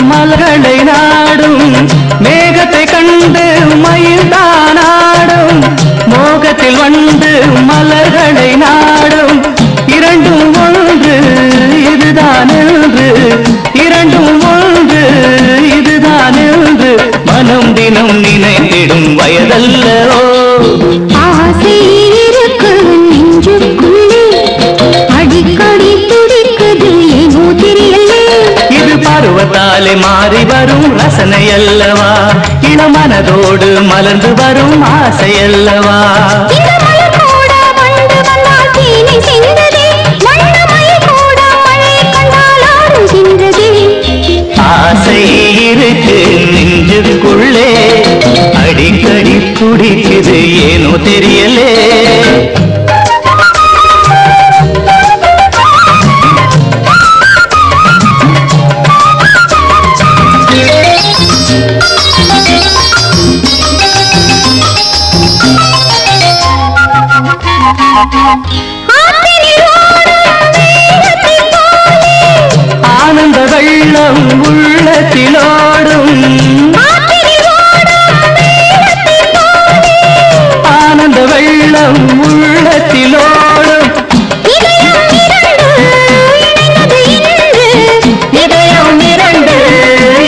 மலர்களை நாடும் மேகத்தை கண்டு மயில்தானாடும் மோகத்தில் வந்து மலர்களை நாடும் இரண்டும் ஒன்று இதுதான் என்று இரண்டும் ஒன்று இதுதான் என்று மனம் தினம் நினைத்திடும் வயதல்லவோ ஆசை இருக்கு நெஞ்சுக்குள்ளே அடிக்கடி துடிக்குது ஏனோ தெரியலே இது பருவத்தாலே மாறி வரும் ரசனை அல்லவா இளமனதோடு மலர்ந்து வரும் ஆசை அல்லவா ஆசை இருக்கு நெஞ்சுக்குள்ளே அடிக்கடி துடிக்குது ஏனோ தெரியலே ஆனந்த வெள்ளம் உள்ளத்திலோடும் ஆனந்த வெள்ளம் உள்ளத்திலோடும் இதயம் இரண்டு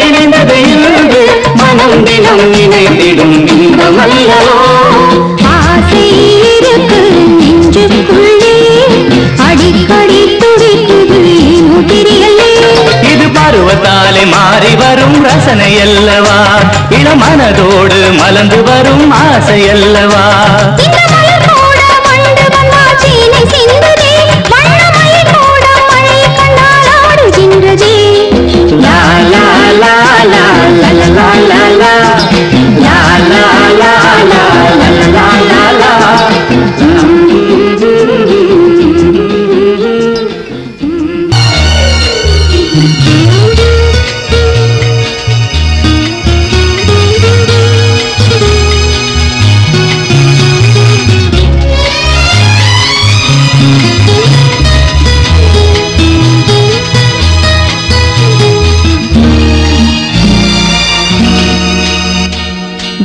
இணைந்தது இன்று மனம் தினம் நினைத்திடும் இன்பமல்லவோ ஆசை இருக்கு நெஞ்சுக்குள்ளே அடிக்கடி துடிக்குது ஏனோ தெரியலே இது பருவத்தாலே மாறி வரும் ரசனை அல்லவா இளமனதோடு மலர்ந்து வரும் ஆசை அல்லவா லா லா லா லா லா லா லா லா லா லா லா லா லா லா லா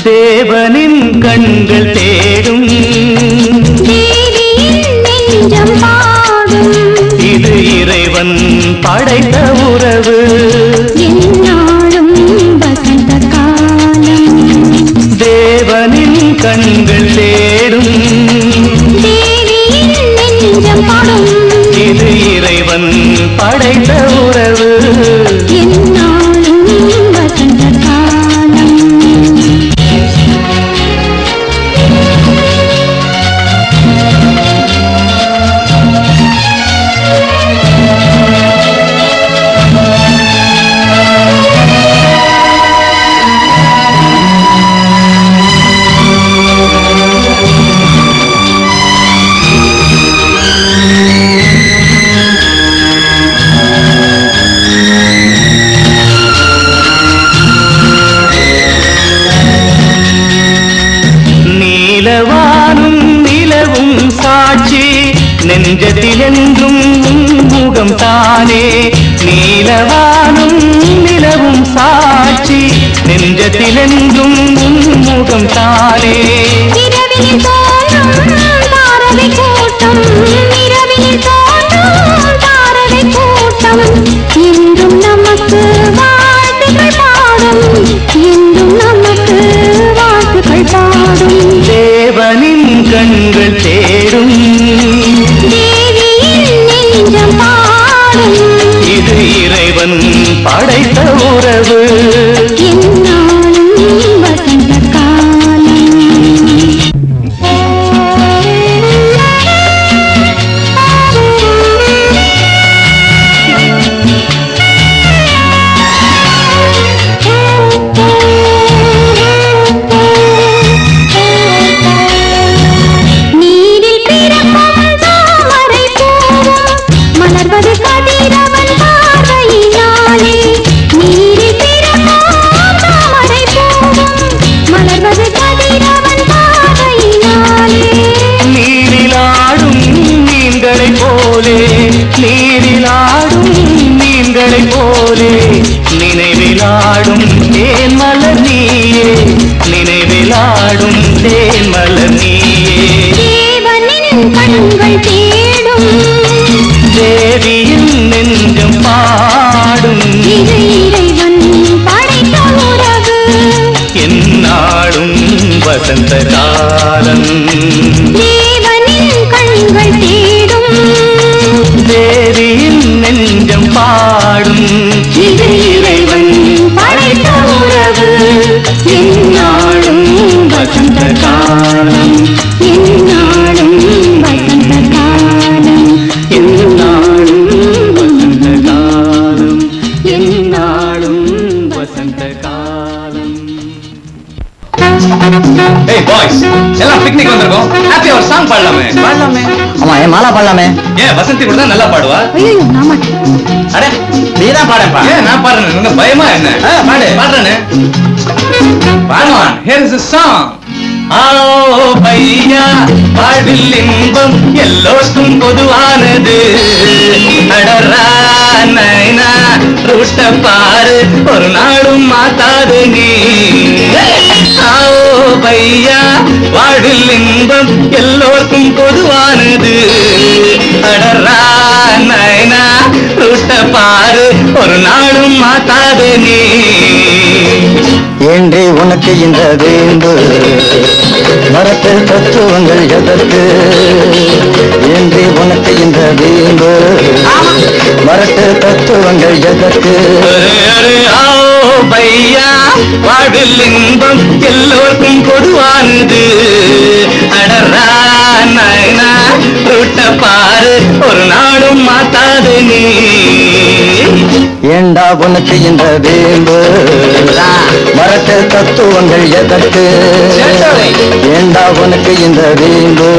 தேவனின் கண்கள் தேடும் நெஞ்சம் பாடும் இது இறைவன் படைத்த உறவு என்னாலும் வசந்த காலம் தேவனின் கண்கள் தேடும் தேவியின் நெஞ்சம் பாடும் இது இறைவன் படைத்த உறவு என்னாலும் வசந்த காலம் நீலவானும் நிலவும் சாட்சி நெஞ்சத்தில் என்றும் முகம் தானே நீலவானும் நிலவும் சாட்சி நெஞ்சத்தில் என்றும் முகம் தானே இரவினில் தோன்றும் தாரகை கூட்டம் இரவினில் தோன்றும் தாரகை கூட்டம் என்றும் நமக்கு வாழ்த்துக்கள் பாடும் என்றும் நமக்கு வாழ்த்துக்கள் பாடும் தேவனின் கண்கள் தேடும் தேவியின் நெஞ்சம் பாடும் இது இறைவன் படைத்த உறவு என்னாலும் வசந்த காலம் நீரில் பிறக்கும் தாமரை பூவும் மலர்வது கதிரவன் பார்வையினாலே நீரில் பிறக்கும் தாமரை பூவும் மலர்வது கதிரவன் பார்வையினாலே நீரிலாடும் மீன்களைப் போலே நீரிலாடும் மீன்களைப் போலே நினைவு நினைவிலாடும் தேன் மலர் நீயே நினைவிலாடும் தேன் மலர் நீயே தேவனின் கண்கள் தேடும் தேவியின் நெஞ்சம் பாடும் இது இறைவன் படைத்த உறவு என்னாடும் வசந்த காலம் தேவனின் கண்கள் தேடும் தேவியின் நெஞ்சம் பாடும் இது இறைவன் படைத்த உறவு என்னாலும் வசந்த காலம் என்னாலும் வசந்த காலம் என்னாடும் வசந்த காலம் என்னாடும் வசந்த காலம். ஏய் பாய்ஸ் எல்லாம் பிக்னிக் வந்திருக்கோம் ஹாப்பி ஒரு சாங் பாடலாமே ஆமா என் மாலா பாடலாமே. ஏன் வசந்தி கூட தான் நல்லா பாடுவா ஐயோ நான் மாட்டேன் அட நீதான் பாடப்பா. ஏன் நான் பாடுறேன் உங்க பயமா என்ன பாடு. பாடுறேனே பாடுவான் here is a song ஆோ பையா வாழ்வில் இன்பம் எல்லோருக்கும் பொதுவானது அடரா நைனா ரூட்ட பாரு ஒரு நாளும் மாத்தாது நீ ஆோ பையா வாழ்வில் இன்பம் எல்லோருக்கும் பொதுவானது அடரா நைனா ரூட்ட பாரு ஒரு நாளும் மாத்தாது நீ என்று உனக்கு இந்த வேம்பு மரத்து தத்துவங்கள் எதற்கு என்று உனக்கு இந்த வேம்பு மரத்து தத்துவங்கள் எதற்கு ஆோ பையா வாழ்வில் இன்பம் எல்லோருக்கும் பொதுவானது அடரா நைனா ரூட்ட பாரு ஒரு நாளும் மாத்தாது நீ ஏண்டா உனக்கு இந்த வேம்பு மரத்து தத்துவங்கள் எதற்கு ஏண்டா உனக்கு இந்த வேம்பு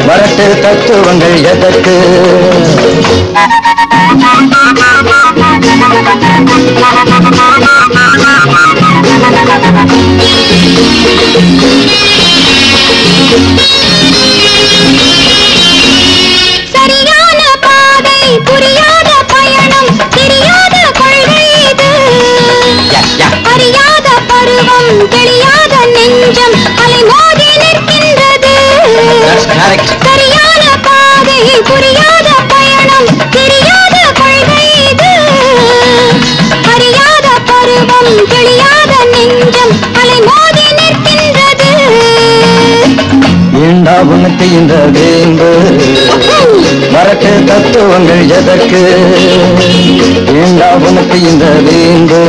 மரத்து தத்துவங்கள் எதற்கு சரியான பாதை புரியாத பயணம் தெரியாத கொள்கை இது அறியாத பருவம் தெளியாத நெஞ்சம் அலைமோதி நிற்கின்றது சரியான பாதை புரியாத பயணம் தெரியாத கொள்கை இது அறியாத பருவம் தெளியாத நெஞ்சம் அலைமோதி நிற்கின்றது ஏண்டா உனக்கு இந்த வேம்பு மரத்து தத்துவங்கள் எதற்கு ஏண்டா உனக்கு இந்த வேம்பு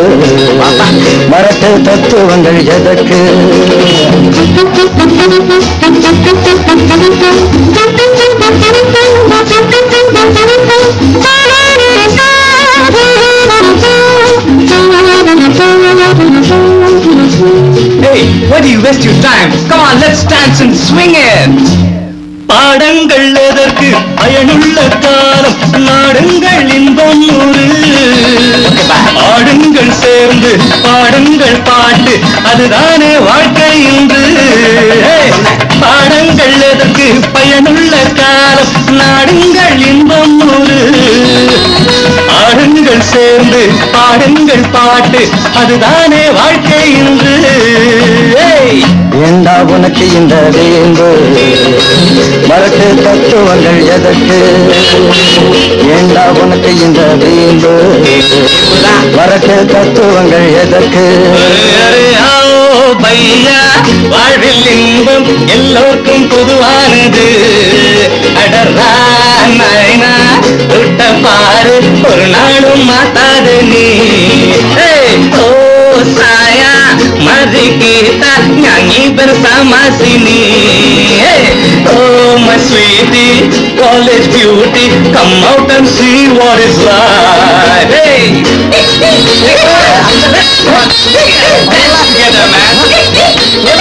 மரத்து தத்துவங்கள் எதற்கு hey why do you waste your time come on let's dance and swing it பாடங்கள் எதற்கு பயனுள்ள காலம் நாடுங்கள் இன்பம் நூறு ஆடுங்கள் சேர்ந்து பாடுங்கள் பாட்டு அதுதானே வாழ்க்கை இன்று பாடங்கள் எதற்கு பயனுள்ள காலம் நாடுங்கள் இன்பம் நூறு ஆடுங்கள் சேர்ந்து பாடுங்கள் பாட்டு அதுதானே வாழ்க்கை இன்று ஏண்டா உனக்கு இந்த வேம்பு மரத்து தத்துவங்கள் எதற்கு ஏண்டா உனக்கு இந்த வேம்பு மரத்து தத்துவங்கள் எதற்கு பையா வாழ்வில் இன்பம் எல்லோருக்கும் பொதுவானது அடரா நைனா தொட்ட பாரு ஒரு நாளும் மாத்தாது நீ ஓ சாயா மதி கீதா ஞானி bersama sini oh my sweetie college beauty come out and see what is life hey together man